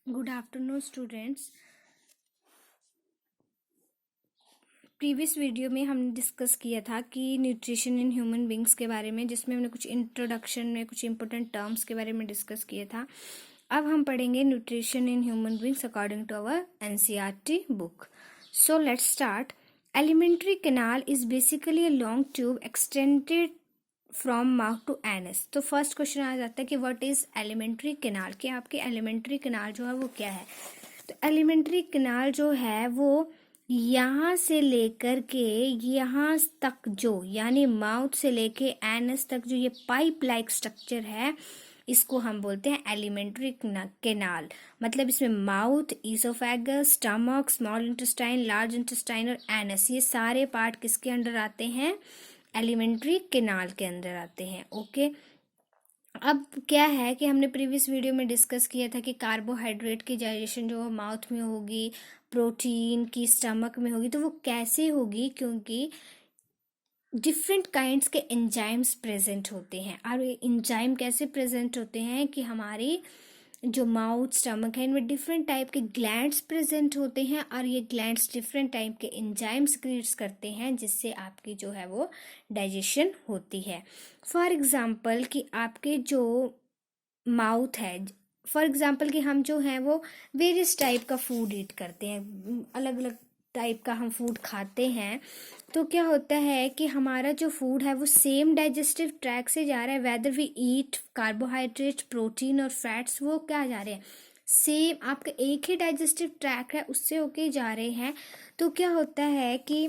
Good afternoon students. Previous video में हमने discuss किया था कि न्यूट्रिशन इन ह्यूमन बींग्स के बारे में, जिसमें हमने कुछ इंट्रोडक्शन में कुछ इंपॉर्टेंट टर्म्स के बारे में डिस्कस किया था। अब हम पढ़ेंगे nutrition in human beings according to our NCERT book. So let's start. Alimentary canal is basically a long tube extended from mouth to anus. तो फर्स्ट क्वेश्चन आ जाता है कि व्हाट इज एलिमेंट्री कैनाल, कि आपके एलिमेंट्री कैनाल जो है वो क्या है। तो एलिमेंट्री कैनाल जो है वो यहाँ से लेकर के यहाँ तक, जो यानी माउथ से लेके एनस तक जो ये पाइप लाइक स्ट्रक्चर है, इसको हम बोलते हैं एलिमेंट्री कैनाल। मतलब इसमें mouth, oesophagus, stomach, small intestine, large intestine और एनस, ये सारे पार्ट किसके अंडर आते हैं? एलिमेंट्री कैनाल के अंदर आते हैं। ओके। अब क्या है कि हमने प्रीवियस वीडियो में डिस्कस किया था कि कार्बोहाइड्रेट की डाइजेशन जो माउथ में होगी, प्रोटीन की स्टमक में होगी, तो वो कैसे होगी, क्योंकि डिफरेंट काइंड्स के एंजाइम्स प्रेजेंट होते हैं। और ये एंजाइम कैसे प्रेजेंट होते हैं कि हमारी जो माउथ, स्टमक है, इनमें डिफरेंट टाइप के ग्लैंड्स प्रेजेंट होते हैं और ये ग्लैंड्स डिफरेंट टाइप के एंजाइम क्रिएट्स करते हैं, जिससे आपकी जो है वो डाइजेशन होती है। फॉर एग्जांपल कि आपके जो माउथ है, फॉर एग्जांपल कि हम जो हैं वो वेरियस टाइप का फूड ईट करते हैं, अलग अलग टाइप का हम फूड खाते हैं। तो क्या होता है कि हमारा जो फूड है वो सेम डाइजेस्टिव ट्रैक से जा रहा है, whether we eat carbohydrate, protein और फैट्स, वो क्या जा रहे हैं, सेम आपका एक ही डाइजेस्टिव ट्रैक है, उससे होके जा रहे हैं। तो क्या होता है कि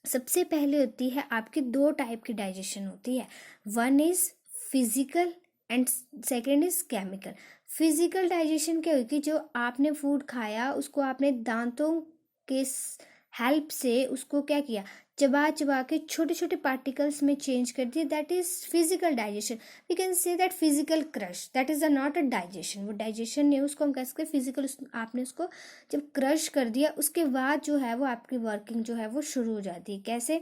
सबसे पहले होती है आपकी दो टाइप की डाइजेशन होती है। One is physical and second is chemical. Physical digestion क्या होगी, जो आपने फूड खाया उसको आपने दांतों के हेल्प से उसको क्या किया, चबा चबा के छोटे छोटे पार्टिकल्स में चेंज कर दिया, that is physical digestion. We can say that physical crush, that is not a digestion. वो डाइजेशन नहीं है, उसको हम कह सकते फिजिकल। आपने उसको जब क्रश कर दिया उसके बाद जो है वो आपकी वर्किंग जो है वो शुरू हो जाती है। कैसे?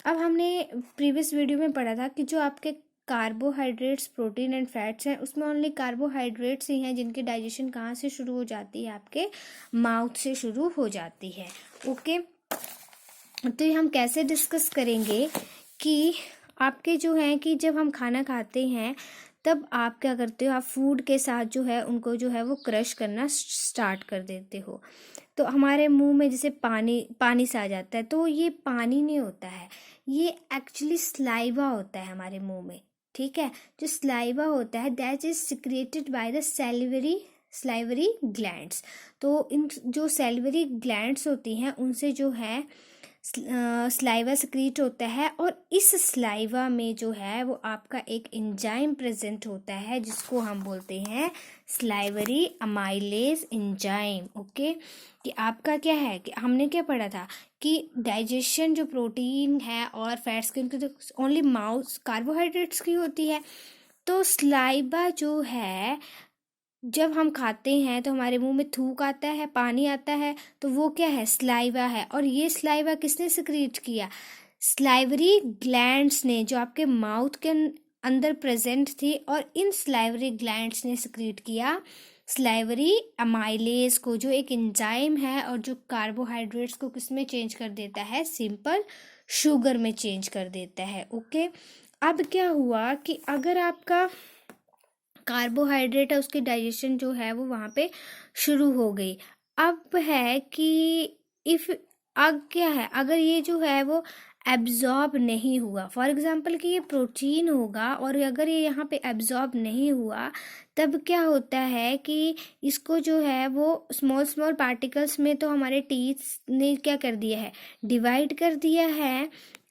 अब हमने प्रीवियस वीडियो में पढ़ा था कि जो आपके कार्बोहाइड्रेट्स, प्रोटीन एंड फैट्स हैं, उसमें ओनली कार्बोहाइड्रेट्स ही हैं जिनकी डाइजेशन कहाँ से शुरू हो जाती है, आपके माउथ से शुरू हो जाती है। ओके। तो ये हम कैसे डिस्कस करेंगे कि आपके जो है कि जब हम खाना खाते हैं तब आप क्या करते हो, आप फूड के साथ जो है उनको जो है वो क्रश करना स्टार्ट कर देते हो। तो हमारे मुंह में जैसे पानी पानी सा आ जाता है, तो ये पानी नहीं होता है, ये एक्चुअली स्लाइवा होता है हमारे मुंह में। ठीक है। जो स्लाइवा होता है that is secreted by the salivary glands. तो इन जो सैलिवरी ग्लैंड्स होती हैं उनसे जो है स्लाइवा सिक्रीट होता है, और इस स्लाइवा में जो है वो आपका एक एंजाइम प्रेजेंट होता है जिसको हम बोलते हैं स्लाइवरी अमाइलेज एंजाइम। ओके। कि आपका क्या है कि हमने क्या पढ़ा था कि डाइजेशन जो प्रोटीन है और फैट्स की, उनकी तो ओनली माउथ कार्बोहाइड्रेट्स की होती है। तो स्लाइवा जो है जब हम खाते हैं तो हमारे मुंह में थूक आता है, पानी आता है, तो वो क्या है, स्लाइवा है। और ये स्लाइवा किसने सिक्रीट किया? स्लाइवरी ग्लैंड्स ने, जो आपके माउथ के अंदर प्रेजेंट थी, और इन स्लाइवरी ग्लैंड्स ने सिक्रीट किया स्लाइवरी अमाइलेज को, जो एक एंजाइम है और जो कार्बोहाइड्रेट्स को किस में चेंज कर देता है, सिंपल शुगर में चेंज कर देता है। ओके। अब क्या हुआ कि अगर आपका कार्बोहाइड्रेट है उसकी डाइजेशन जो है वो वहाँ पे शुरू हो गई। अब है कि इफ अब क्या है, अगर ये जो है वो एब्जॉर्ब नहीं हुआ, फॉर एग्जांपल कि ये प्रोटीन होगा और अगर ये यहाँ पे एब्जॉर्ब नहीं हुआ, तब क्या होता है कि इसको जो है वो स्मॉल स्मॉल पार्टिकल्स में तो हमारे टीथ ने क्या कर दिया है, डिवाइड कर दिया है।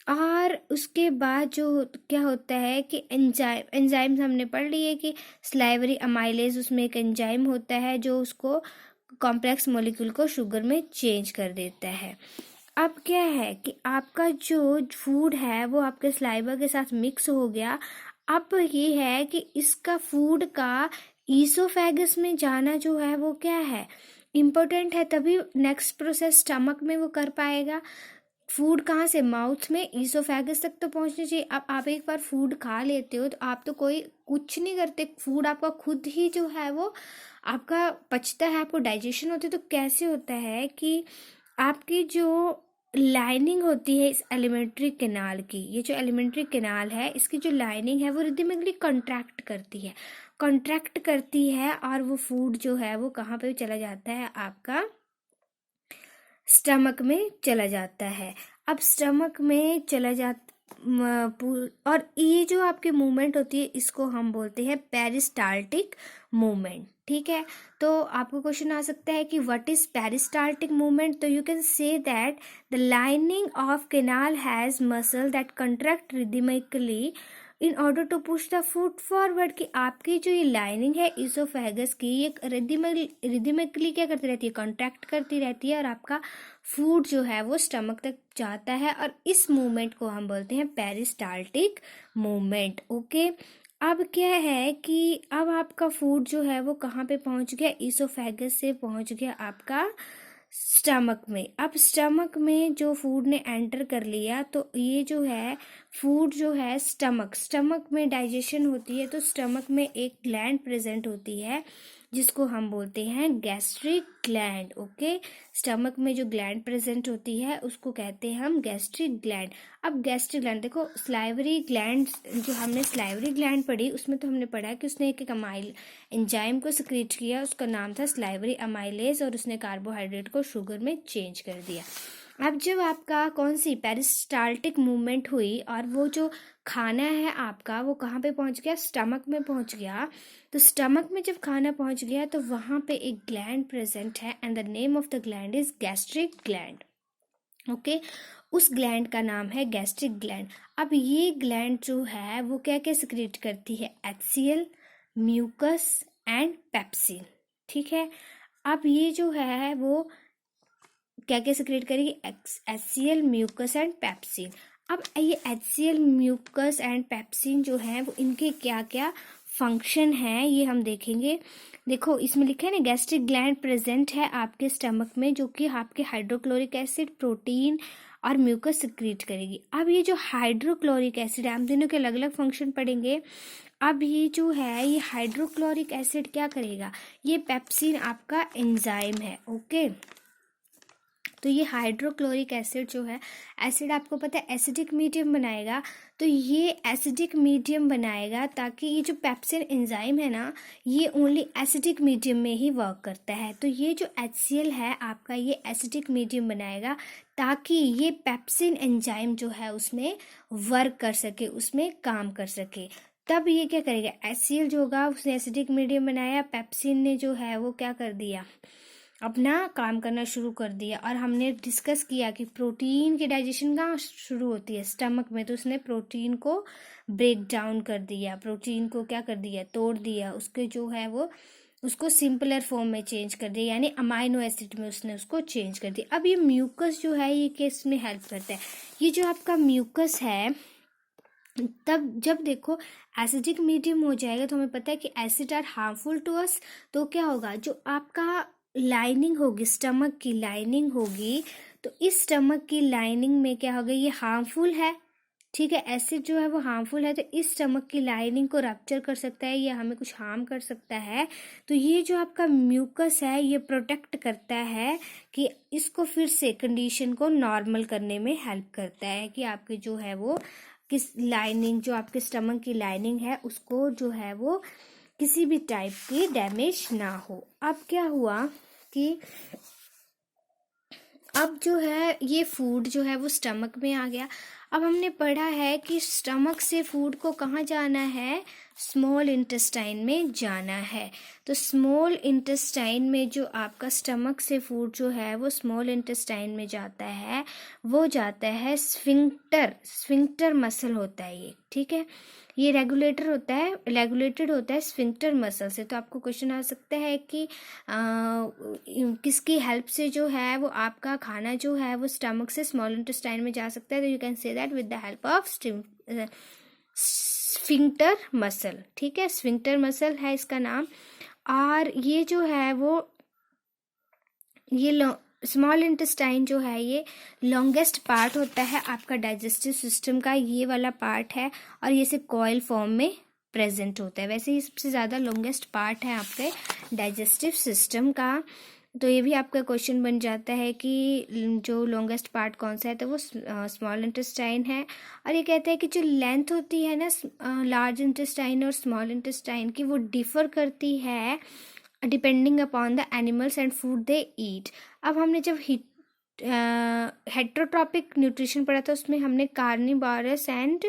और उसके बाद जो क्या होता है कि एंजाइम्स हमने पढ़ लिए कि स्लाइवरी अमाइलेज, उसमें एक एंजाइम होता है जो उसको कॉम्प्लेक्स मॉलिक्यूल को शुगर में चेंज कर देता है। अब क्या है कि आपका जो फूड है वो आपके स्लाइवा के साथ मिक्स हो गया। अब ये है कि इसका फूड का ईसोफेगस में जाना जो है वो क्या है, इम्पोर्टेंट है, तभी नेक्स्ट प्रोसेस स्टमक में वो कर पाएगा। फूड कहाँ से, माउथ में ईसोफेगस तक तो पहुंचनी चाहिए। अब आप एक बार फूड खा लेते हो तो आप तो कोई कुछ नहीं करते, फूड आपका खुद ही जो है वो आपका पचता है, आपको डाइजेशन होती है, तो कैसे होता है कि आपकी जो लाइनिंग होती है इस एलिमेंट्री कैनाल की, ये जो एलिमेंट्री कैनाल है इसकी जो लाइनिंग है वो रिदमिकली कंट्रैक्ट करती है और वो फूड जो है वो कहाँ पे चला जाता है, आपका स्टमक में चला जाता है। अब स्टमक में चला और ये जो आपकी मूवमेंट होती है इसको हम बोलते हैं पेरिस्टाल्टिक मूवमेंट। ठीक है, तो आपको क्वेश्चन आ सकता है कि व्हाट इज पेरिस्टाल्टिक मूवमेंट। तो you can say that the lining of canal has muscle that contract rhythmically in order to push the food forward. कि आपकी जो ये लाइनिंग है इसोफेगस की, ये रिदमिकली क्या करती रहती है, कॉन्ट्रैक्ट करती रहती है और आपका फूड जो है वो स्टमक तक जाता है, और इस मूवमेंट को हम बोलते हैं पेरिस्टाल्टिक मूवमेंट। ओके, अब क्या है कि अब आपका फूड जो है वो कहाँ पे पहुंच गया, इसोफेगस से पहुंच गया आपका स्टमक में। अब स्टमक में जो फूड ने एंटर कर लिया, तो ये जो है फूड जो है स्टमक में डाइजेशन होती है, तो स्टमक में एक ग्लैंड प्रेजेंट होती है जिसको हम बोलते हैं गैस्ट्रिक ग्लैंड। ओके, स्टमक में जो ग्लैंड प्रेजेंट होती है उसको कहते हैं हम गैस्ट्रिक ग्लैंड। अब गैस्ट्रिक ग्लैंड देखो, स्लाइवरी ग्लैंड जो हमने स्लाइवरी ग्लैंड पढ़ी उसमें तो हमने पढ़ा कि उसने एक अमाइल एंजाइम को सिक्रीट किया, उसका नाम था स्लाइवरी अमाइलेज, और उसने कार्बोहाइड्रेट को शुगर में चेंज कर दिया। अब जब आपका कौन सी पेरिस्टाल्टिक मूवमेंट हुई और वो जो खाना है आपका वो कहाँ पे पहुंच गया, स्टमक में पहुंच गया, तो स्टमक में जब खाना पहुंच गया तो वहाँ पे एक ग्लैंड प्रेजेंट है and the name of the gland is gastric gland. Okay, उस ग्लैंड का नाम है गैस्ट्रिक ग्लैंड। अब ये ग्लैंड जो है वो क्या क्या सिक्रीट करती है, HCl, म्यूकस एंड पेप्सिन। ठीक है, अब ये जो है वो क्या क्या सिक्रेट करेगी, HCl, म्यूकस एंड पेप्सिन। अब ये HCl, म्यूकस एंड पेप्सिन जो है वो इनके क्या क्या फंक्शन है ये हम देखेंगे। देखो इसमें लिखा है ना, गैस्ट्रिक ग्लैंड प्रेजेंट है आपके स्टमक में जो कि आपके हाइड्रोक्लोरिक एसिड, प्रोटीन और म्यूकस सिक्रीट करेगी। अब ये जो हाइड्रोक्लोरिक एसिड है, हम दोनों के अलग अलग फंक्शन पढ़ेंगे। अब ये जो है ये हाइड्रोक्लोरिक एसिड क्या करेगा, ये पेप्सिन आपका एंजाइम है। ओके, तो ये हाइड्रोक्लोरिक एसिड जो है, एसिड आपको पता है एसिडिक मीडियम बनाएगा, तो ये एसिडिक मीडियम बनाएगा ताकि ये जो पेप्सिन एंजाइम है ना, ये ओनली एसिडिक मीडियम में ही वर्क करता है। तो ये जो HCl है आपका, ये एसिडिक मीडियम बनाएगा ताकि ये पेप्सिन एंजाइम जो है उसमें वर्क कर सके, उसमें काम कर सके। तब ये क्या करेगा, HCl जो होगा उसने एसिडिक मीडियम बनाया, पेप्सिन ने जो है वो क्या कर दिया, अपना काम करना शुरू कर दिया। और हमने डिस्कस किया कि प्रोटीन की डाइजेशन कहाँ शुरू होती है, स्टमक में, तो उसने प्रोटीन को ब्रेक डाउन कर दिया, प्रोटीन को क्या कर दिया, तोड़ दिया, उसके जो है वो उसको सिंपलर फॉर्म में चेंज कर दिया, यानी अमाइनो एसिड में उसने उसको चेंज कर दिया। अब ये म्यूकस जो है ये केस में हेल्प करता है। ये जो आपका म्यूकस है, तब जब देखो एसिडिक मीडियम हो जाएगा तो हमें पता है कि acid are harmful to us, तो क्या होगा, जो आपका लाइनिंग होगी, स्टमक की लाइनिंग होगी, तो इस स्टमक की लाइनिंग में क्या होगा, ये हार्मफुल है। ठीक है, एसिड जो है वो हार्मफुल है, तो इस स्टमक की लाइनिंग को रप्चर कर सकता है या हमें कुछ हार्म कर सकता है। तो ये जो आपका म्यूकस है ये प्रोटेक्ट करता है कि इसको फिर से कंडीशन को नॉर्मल करने में हेल्प करता है कि आपके जो है वो किस लाइनिंग, जो आपके स्टमक की लाइनिंग है उसको जो है वो किसी भी टाइप की डैमेज ना हो। अब क्या हुआ कि अब जो है ये फूड जो है वो स्टमक में आ गया। अब हमने पढ़ा है कि स्टमक से फूड को कहाँ जाना है, स्मॉल इंटेस्टाइन में जाना है। तो स्मॉल इंटेस्टाइन में जो आपका स्टमक से फूड जो है वो स्मॉल इंटेस्टाइन में जाता है, वो जाता है स्फिंक्टर मसल होता है ये। ठीक है, ये रेगुलेटेड होता है स्फिंक्टर मसल से। तो आपको क्वेश्चन आ सकता है कि किसकी हेल्प से जो है वो आपका खाना जो है वो स्टमक से स्मॉल इंटेस्टाइन में जा सकता है। तो you can say that with the help of sphincter muscle. ठीक है, स्फिंक्टर मसल है इसका नाम। और ये जो है वो ये स्मॉल इंटेस्टाइन जो है ये लॉन्गेस्ट पार्ट होता है आपका डाइजेस्टिव सिस्टम का, ये वाला पार्ट है, और ये से कॉइल फॉर्म में प्रेजेंट होता है। वैसे ही सबसे ज़्यादा लॉन्गेस्ट पार्ट है आपके डाइजेस्टिव सिस्टम का, तो ये भी आपका क्वेश्चन बन जाता है कि जो लॉन्गेस्ट पार्ट कौन सा है, तो वो स्मॉल इंटेस्टाइन है। और ये कहते हैं कि जो लेंथ होती है ना लार्ज इंटेस्टाइन और स्मॉल इंटेस्टाइन की, वो डिफर करती है depending upon the animals and food they eat. अब हमने जब हेट्रोट्रॉपिक न्यूट्रिशन पढ़ा था, उसमें हमने कार्निवोरस एंड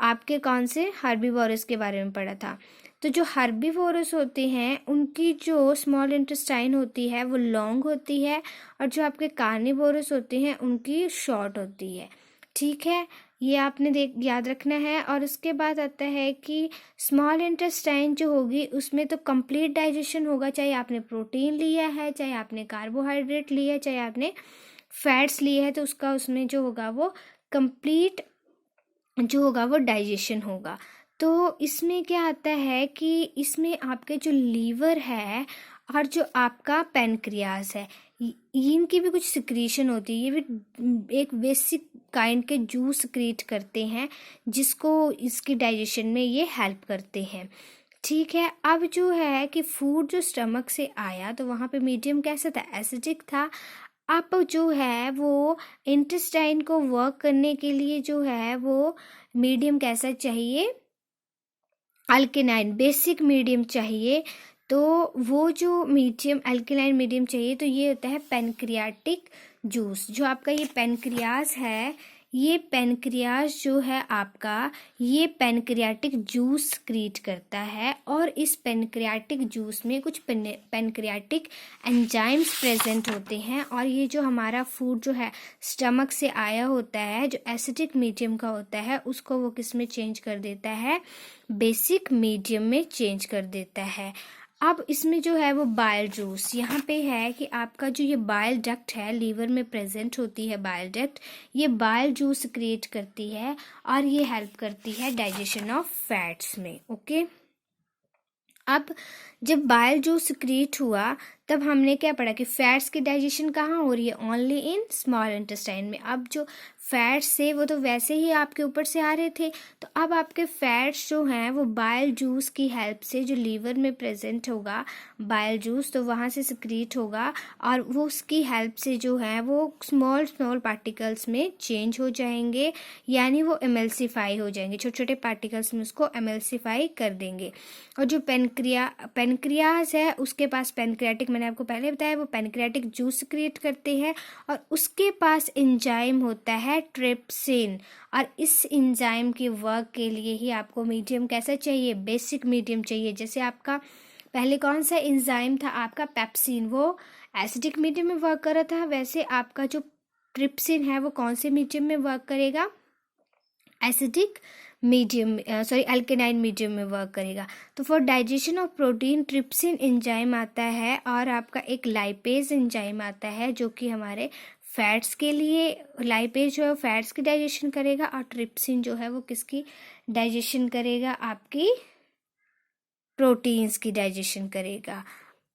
आपके कौन से हर्बीवोरस के बारे में पढ़ा था। तो जो हर्बीवोरस होते हैं उनकी जो स्मॉल इंटेस्टाइन होती है वो लॉन्ग होती है, और जो आपके कार्निवोरस होते हैं उनकी शॉर्ट होती है। ठीक है, ये आपने याद रखना है। और उसके बाद आता है कि स्मॉल इंटेस्टाइन जो होगी उसमें तो कंप्लीट डाइजेशन होगा, चाहे आपने प्रोटीन लिया है, चाहे आपने कार्बोहाइड्रेट लिया है, चाहे आपने फैट्स लिए हैं, तो उसका उसमें जो होगा वो कंप्लीट जो होगा वो डाइजेशन होगा। तो इसमें क्या आता है कि इसमें आपके जो लीवर है और जो आपका पेनक्रियास है, इनकी भी कुछ सिक्रीशन होती है। ये भी एक बेसिक काइंड के जूस क्रिएट करते हैं, जिसको इसकी डाइजेशन में ये हेल्प करते हैं। ठीक है, अब जो है कि फूड जो स्टमक से आया तो वहाँ पे मीडियम कैसा था, एसिडिक था। अब जो है वो इंटेस्टाइन को वर्क करने के लिए जो है वो मीडियम कैसा चाहिए, अल्केनाइन बेसिक मीडियम चाहिए। तो वो जो मीडियम अल्केनाइन मीडियम चाहिए, तो ये होता है पेनक्रियाटिक जूस। जो आपका ये पेनक्रियास है, ये पेनक्रियास जो है आपका, ये पेनक्रियाटिक जूस क्रिएट करता है, और इस पेनक्रियाटिक जूस में कुछ पेनक्रियाटिक एंजाइम्स प्रेजेंट होते हैं। और ये जो हमारा फूड जो है स्टमक से आया होता है, जो एसिडिक मीडियम का होता है, उसको वो किस में चेंज कर देता है, बेसिक मीडियम में चेंज कर देता है। अब इसमें जो है वो बाइल जूस यहाँ पे है कि आपका जो ये बाइल डक्ट है, लीवर में प्रेजेंट होती है बाइल डक्ट, ये बाइल जूस क्रिएट करती है और ये हेल्प करती है डाइजेशन ऑफ फैट्स में। ओके, अब जब बाइल जूस क्रिएट हुआ तब हमने क्या पढ़ा कि फैट्स की डाइजेशन कहाँ हो रही है, ओनली इन स्मॉल इंटेस्टाइन में। अब जो फैट्स थे वो तो वैसे ही आपके ऊपर से आ रहे थे, तो अब आपके फैट्स जो हैं वो बाइल जूस की हेल्प से, जो लीवर में प्रेजेंट होगा बाइल जूस, तो वहाँ से सिक्रीट होगा, और वो उसकी हेल्प से जो है वो स्मॉल स्मॉल पार्टिकल्स में चेंज हो जाएंगे, यानी वो एमल्सीफाई हो जाएंगे, छोटे छोटे पार्टिकल्स में उसको एमल्सीफाई कर देंगे। और जो पेनक्रियास है उसके पास पेनक्रियाटिक, मैंने आपको पहले बताया, वो पेनक्रियाटिक जूस क्रिएट करते हैं, और उसके पास एंजाइम होता है ट्रिप्सिन। और इस एंजाइम के वर्क के लिए ही आपको मीडियम कैसा चाहिए, बेसिक मीडियम चाहिए। जैसे आपका पहले कौन सा एंजाइम था, आपका पेप्सिन, वो एसिडिक मीडियम में वर्क कर रहा था, वैसे आपका जो ट्रिप्सिन है वो कौन से मीडियम में वर्क करेगा, एसिडिक मीडियम, अल्केनाइन मीडियम में वर्क करेगा। तो for digestion of protein trypsin enzyme आता है, और आपका एक लाइपेज एंजाइम आता है जो कि हमारे फैट्स के लिए, लाइपेज जो है फैट्स की डाइजेशन करेगा, और ट्रिप्सिन जो है वो किसकी डाइजेशन करेगा, आपकी प्रोटीन्स की डाइजेशन करेगा।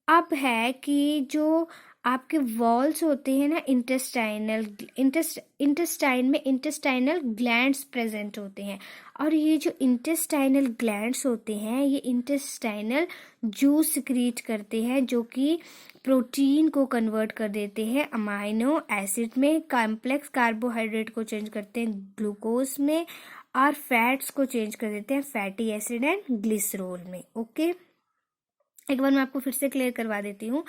अब है कि जो आपके वॉल्स होते हैं ना इंटेस्टाइन में इंटेस्टाइनल ग्लैंड्स प्रेजेंट होते हैं, और ये जो इंटेस्टाइनल ग्लैंड्स होते हैं ये इंटेस्टाइनल जूस सिक्रीट करते हैं, जो कि प्रोटीन को कन्वर्ट कर देते हैं अमाइनो एसिड में, कॉम्प्लेक्स कार्बोहाइड्रेट को चेंज करते हैं ग्लूकोज में, और फैट्स को चेंज कर देते हैं फैटी एसिड एंड ग्लिसरॉल में। ओके, एक बार मैं आपको फिर से क्लियर करवा देती हूँ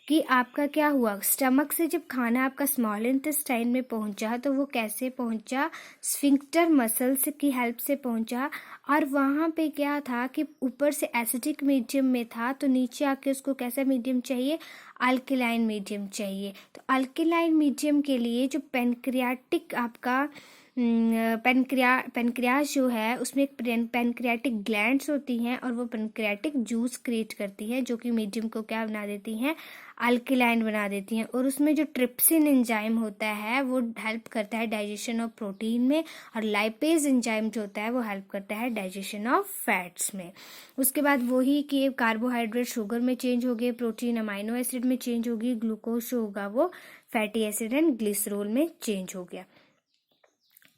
कि आपका क्या हुआ, स्टमक से जब खाना आपका स्मॉल इंटेस्टाइन में पहुंचा तो वो कैसे पहुंचा, स्फिंक्टर मसल्स की हेल्प से पहुंचा, और वहाँ पे क्या था कि ऊपर से एसिडिक मीडियम में था, तो नीचे आके उसको कैसा मीडियम चाहिए, अल्कलाइन मीडियम चाहिए। तो अल्कलाइन मीडियम के लिए जो पेनक्रियाटिक आपका पेनक्रियास जो है उसमें पेनक्रियाटिक ग्लैंड्स होती हैं, और वो पेनक्रियाटिक जूस क्रिएट करती है, जो कि मीडियम को क्या बना देती हैं, अल्कलाइन बना देती हैं। और उसमें जो ट्रिप्सिन एंजाइम होता है वो हेल्प करता है डाइजेशन ऑफ प्रोटीन में, और लाइपेज एंजाइम जो होता है वो हेल्प करता है डाइजेशन ऑफ फैट्स में। उसके बाद वही कि कार्बोहाइड्रेट शुगर में चेंज हो गए, प्रोटीन अमाइनो एसिड में चेंज होगी, ग्लूकोज जो होगा वो फैटी एसिड एंड ग्लिसरॉल में चेंज हो गया।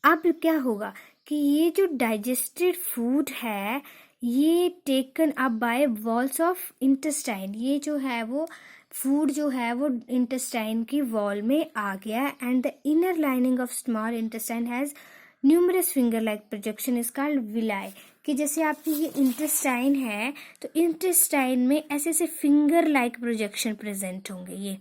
अब क्या होगा कि ये जो डाइजेस्टेड फूड है ये taken up by walls of intestine, ये जो है वो फूड जो है वो इंटेस्टाइन की वॉल में आ गया, and the inner lining of small intestine has numerous finger like projection is called villi, कि जैसे आपकी ये इंटेस्टाइन है तो इंटेस्टाइन में ऐसे ऐसे फिंगर लाइक प्रोजेक्शन प्रेजेंट होंगे,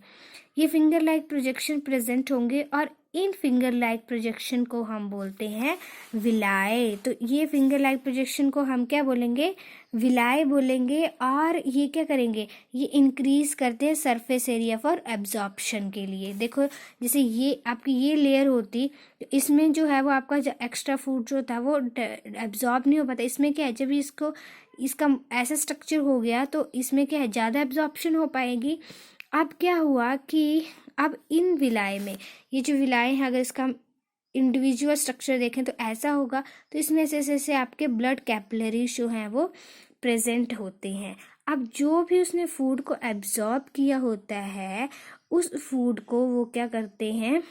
ये फिंगर लाइक प्रोजेक्शन प्रेजेंट होंगे, और इन फिंगर लाइक प्रोजेक्शन को हम बोलते हैं विलाय। तो ये फिंगर लाइक प्रोजेक्शन को हम क्या बोलेंगे, विलाय बोलेंगे। और ये क्या करेंगे, ये इंक्रीज करते हैं सरफेस एरिया फॉर एब्जॉर्प्शन के लिए। देखो जैसे ये आपकी ये लेयर होती, इसमें जो है वो आपका जो एक्स्ट्रा फूड जो था वो एब्जॉर्ब नहीं हो पाता। इसमें क्या है, जब इसका ऐसा स्ट्रक्चर हो गया तो इसमें क्या है, ज़्यादा एब्जॉर्प्शन हो पाएगी। अब क्या हुआ कि अब इन विलाय में, ये जो विलाय है अगर इसका इंडिविजुअल स्ट्रक्चर देखें तो ऐसा होगा, तो इसमें से आपके ब्लड कैपिलरी जो हैं वो प्रेजेंट होते हैं। अब जो भी उसने फूड को एब्जॉर्ब किया होता है उस फूड को वो क्या करते हैं,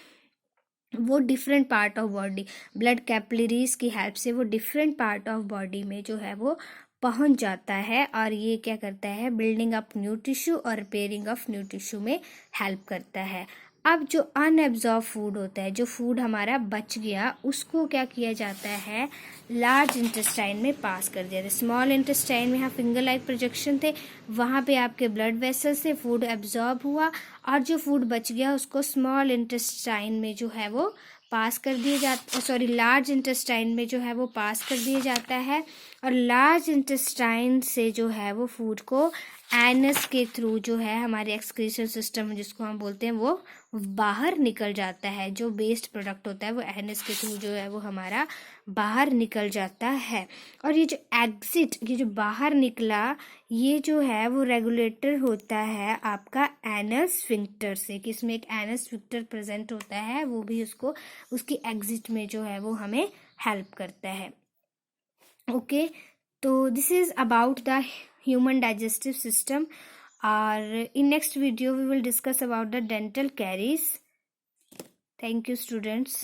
वो different part of body, blood capillaries की हेल्प से वो डिफरेंट पार्ट ऑफ बॉडी में जो है वो पहुंच जाता है, और ये क्या करता है, बिल्डिंग अप न्यू टिश्यू और रिपेयरिंग ऑफ न्यू टिश्यू में हेल्प करता है। अब जो अनएब्जॉर्ब फूड होता है, जो फूड हमारा बच गया, उसको क्या किया जाता है, लार्ज इंटेस्टाइन में पास कर दिया जाता है। स्मॉल इंटेस्टाइन में यहाँ फिंगर लाइक प्रोजेक्शन थे, वहाँ पे आपके ब्लड वेसल्स से फूड एब्जॉर्ब हुआ, और जो फूड बच गया उसको स्मॉल इंटेस्टाइन में जो है वो पास कर दिए जाता, सॉरी लार्ज इंटेस्टाइन में जो है वो पास कर दिया जाता है, और लार्ज इंटेस्टाइन से जो है वो फूड को एनस के थ्रू जो है हमारे एक्सक्रीशन सिस्टम जिसको हम बोलते हैं वो बाहर निकल जाता है। जो वेस्ट प्रोडक्ट होता है वो एनस के थ्रू जो है वो हमारा बाहर निकल जाता है। और ये जो एग्जिट, ये जो बाहर निकला, ये जो है वो रेगुलेटर होता है आपका एनल स्फिंक्टर से, कि इसमें एक एनल स्फिंक्टर प्रेजेंट होता है, वो भी उसको उसकी एग्जिट में जो है वो हमें हेल्प करता है। ओके, तो this is about the human digestive system, or in next video we will discuss about the dental caries. Thank you students.